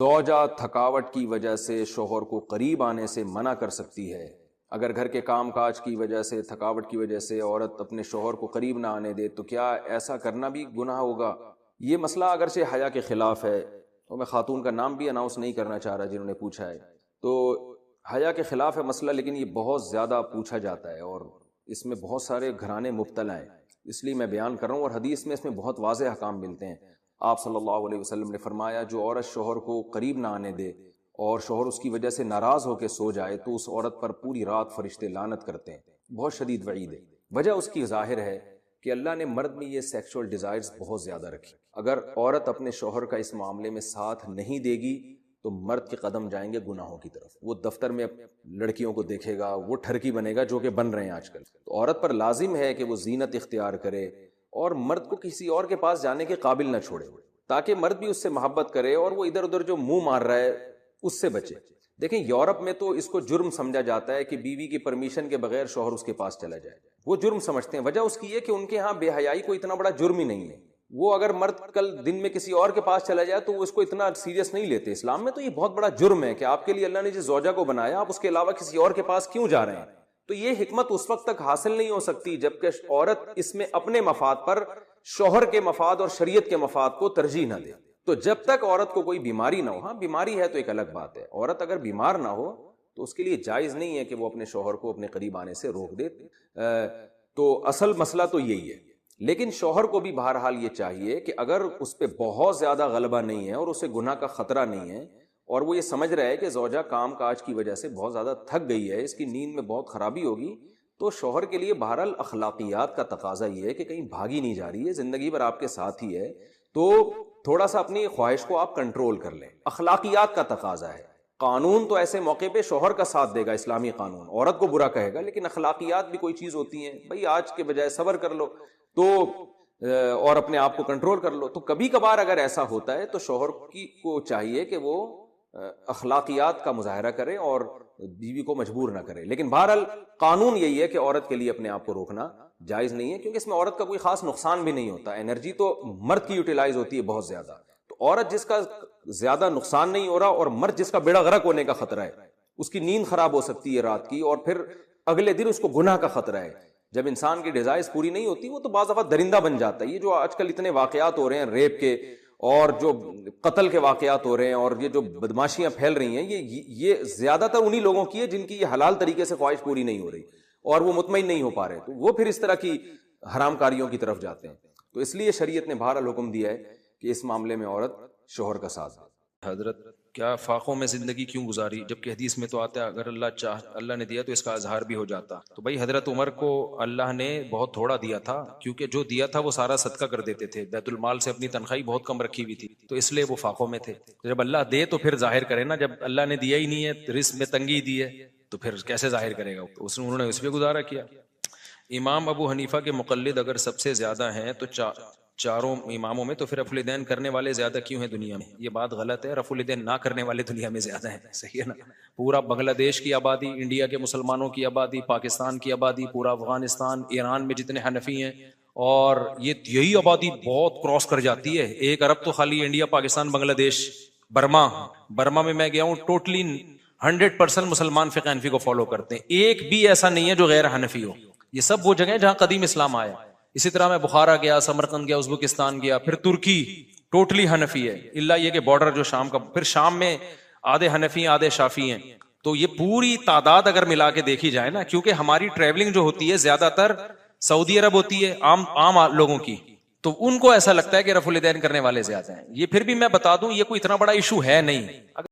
زوجہ تھکاوٹ کی وجہ سے شوہر کو قریب آنے سے منع کر سکتی ہے۔ اگر گھر کے کام کاج کی وجہ سے، تھکاوٹ کی وجہ سے عورت اپنے شوہر کو قریب نہ آنے دے تو کیا ایسا کرنا بھی گناہ ہوگا؟ یہ مسئلہ اگرچہ حیا کے خلاف ہے، اور میں خاتون کا نام بھی اناؤنس نہیں کرنا چاہ رہا جنہوں نے پوچھا ہے، تو حیا کے خلاف ہے مسئلہ، لیکن یہ بہت زیادہ پوچھا جاتا ہے اور اس میں بہت سارے گھرانے مبتلا ہیں، اس لیے میں بیان کر رہا ہوں۔ اور حدیث میں اس میں بہت واضح احکام ملتے ہیں۔ آپ صلی اللہ علیہ وسلم نے فرمایا جو عورت شوہر کو قریب نہ آنے دے اور شوہر اس کی وجہ سے ناراض ہو کے سو جائے تو اس عورت پر پوری رات فرشتے لعنت کرتے ہیں۔ بہت شدید وعید ہے۔ وجہ اس کی ظاہر ہے کہ اللہ نے مرد میں یہ سیکشول ڈیزائرز بہت زیادہ رکھی۔ اگر عورت اپنے شوہر کا اس معاملے میں ساتھ نہیں دے گی تو مرد کے قدم جائیں گے گناہوں کی طرف۔ وہ دفتر میں لڑکیوں کو دیکھے گا، وہ ٹھرکی بنے گا جو کہ بن رہے ہیں آج کل۔ تو عورت پر لازم ہے کہ وہ زینت اختیار کرے اور مرد کو کسی اور کے پاس جانے کے قابل نہ چھوڑے، تاکہ مرد بھی اس سے محبت کرے اور وہ ادھر ادھر جو منہ مار رہا ہے اس سے بچے۔ دیکھیں یورپ میں تو اس کو جرم سمجھا جاتا ہے کہ بیوی کی پرمیشن کے بغیر شوہر اس کے پاس چلا جائے، وہ جرم سمجھتے ہیں۔ وجہ اس کی ہے کہ ان کے ہاں بے حیائی کوئی اتنا بڑا جرم ہی نہیں ہے۔ وہ اگر مرد کل دن میں کسی اور کے پاس چلا جائے تو وہ اس کو اتنا سیریس نہیں لیتے۔ اسلام میں تو یہ بہت بڑا جرم ہے کہ آپ کے لیے اللہ نے جس زوجہ کو بنایا آپ اس کے علاوہ کسی اور کے پاس کیوں جا رہے ہیں۔ تو یہ حکمت اس وقت تک حاصل نہیں ہو سکتی جبکہ عورت اس میں اپنے مفاد پر شوہر کے مفاد اور شریعت کے مفاد کو ترجیح نہ دے۔ تو جب تک عورت کو کوئی بیماری نہ ہو، ہاں بیماری ہے تو ایک الگ بات ہے، عورت اگر بیمار نہ ہو تو اس کے لیے جائز نہیں ہے کہ وہ اپنے شوہر کو اپنے قریب آنے سے روک دے۔ تو اصل مسئلہ تو یہی ہے۔ لیکن شوہر کو بھی بہرحال یہ چاہیے کہ اگر اس پہ بہت زیادہ غلبہ نہیں ہے اور اسے گناہ کا خطرہ نہیں ہے اور وہ یہ سمجھ رہا ہے کہ زوجہ کام کاج کی وجہ سے بہت زیادہ تھک گئی ہے، اس کی نیند میں بہت خرابی ہوگی، تو شوہر کے لیے بہرحال اخلاقیات کا تقاضا یہ ہے کہ کہیں بھاگی نہیں جا رہی ہے، زندگی بھر آپ کے ساتھ ہی ہے، تو تھوڑا سا اپنی خواہش کو آپ کنٹرول کر لیں۔ اخلاقیات کا تقاضا ہے۔ قانون تو ایسے موقع پہ شوہر کا ساتھ دے گا، اسلامی قانون عورت کو برا کہے گا، لیکن اخلاقیات بھی کوئی چیز ہوتی ہیں، بھئی آج کے بجائے صبر کر لو تو اور اپنے آپ کو کنٹرول کر لو۔ تو کبھی کبھار اگر ایسا ہوتا ہے تو شوہر کو چاہیے کہ وہ اخلاقیات کا مظاہرہ کرے اور بیوی کو مجبور نہ کرے، لیکن بہرحال قانون یہی ہے کہ عورت کے لیے اپنے آپ کو روکنا جائز نہیں ہے، کیونکہ اس میں عورت کا کوئی خاص نقصان بھی نہیں ہوتا۔ انرجی تو مرد کی یوٹیلائز ہوتی ہے بہت زیادہ، تو عورت جس کا زیادہ نقصان نہیں ہو رہا اور مرد جس کا بیڑا غرق ہونے کا خطرہ ہے، اس کی نیند خراب ہو سکتی ہے رات کی اور پھر اگلے دن اس کو گناہ کا خطرہ ہے۔ جب انسان کی ڈیزائرز پوری نہیں ہوتی وہ تو بعض دفعہ درندہ بن جاتا ہے۔ یہ جو آج کل اتنے واقعات ہو رہے ہیں ریپ کے اور جو قتل کے واقعات ہو رہے ہیں اور یہ جو بدماشیاں پھیل رہی ہیں، یہ زیادہ تر انہی لوگوں کی ہے جن کی یہ حلال طریقے سے خواہش پوری نہیں ہو رہی اور وہ مطمئن نہیں ہو پا رہے، تو وہ پھر اس طرح کی حرام کاریوں کی طرف جاتے ہیں۔ تو اس لیے شریعت نے بہرحال حکم دیا ہے کہ اس معاملے میں عورت شوہر کا ساتھ دے۔ حضرت کیا فاقوں میں زندگی کیوں گزاری، جبکہ حدیث میں تو آتا ہے اگر اللہ نے دیا تو اس کا اظہار بھی ہو جاتا۔ تو بھائی حضرت عمر کو اللہ نے بہت تھوڑا دیا تھا، کیونکہ جو دیا تھا وہ سارا صدقہ کر دیتے تھے، بیت المال سے اپنی تنخواہ بہت کم رکھی ہوئی تھی، تو اس لیے وہ فاقوں میں تھے۔ جب اللہ دے تو پھر ظاہر کرے نا، جب اللہ نے دیا ہی نہیں ہے، رزق میں تنگی دی ہے تو پھر کیسے ظاہر کرے گا؟ انہوں نے اس پہ گزارا کیا۔ امام ابو حنیفہ کے مقلد اگر سب سے زیادہ ہیں تو چاروں اماموں میں، تو پھر رفع الیدین کرنے والے زیادہ کیوں ہیں دنیا میں؟ یہ بات غلط ہے، رفع الیدین نہ کرنے والے دنیا میں زیادہ ہیں، صحیح ہے نا؟ پورا بنگلہ دیش کی آبادی، انڈیا کے مسلمانوں کی آبادی، پاکستان کی آبادی، پورا افغانستان، ایران میں جتنے حنفی ہیں، اور یہی آبادی بہت کراس کر جاتی ہے۔ 1 ارب تو خالی انڈیا، پاکستان، بنگلہ دیش، برما میں گیا ہوں، ٹوٹلی 100% مسلمان فقہ حنفی کو فالو کرتے ہیں، ایک بھی ایسا نہیں ہے جو غیر حنفی ہو۔ یہ سب وہ جگہیں جہاں قدیم اسلام آیا۔ اسی طرح میں بخارا گیا، سمرقند گیا، ازبکستان گیا، پھر ترکی ٹوٹلی حنفی ہے، الا یہ کہ بارڈر جو شام کا، پھر شام میں آدھے حنفی ہیں آدھے شافی ہیں۔ تو یہ پوری تعداد اگر ملا کے دیکھی جائے نا، کیونکہ ہماری ٹریولنگ جو ہوتی ہے زیادہ تر سعودی عرب ہوتی ہے عام لوگوں کی، تو ان کو ایسا لگتا ہے کہ رفع الیدین کرنے والے زیادہ ہیں۔ یہ پھر بھی میں بتا دوں یہ کوئی اتنا بڑا ایشو ہے نہیں۔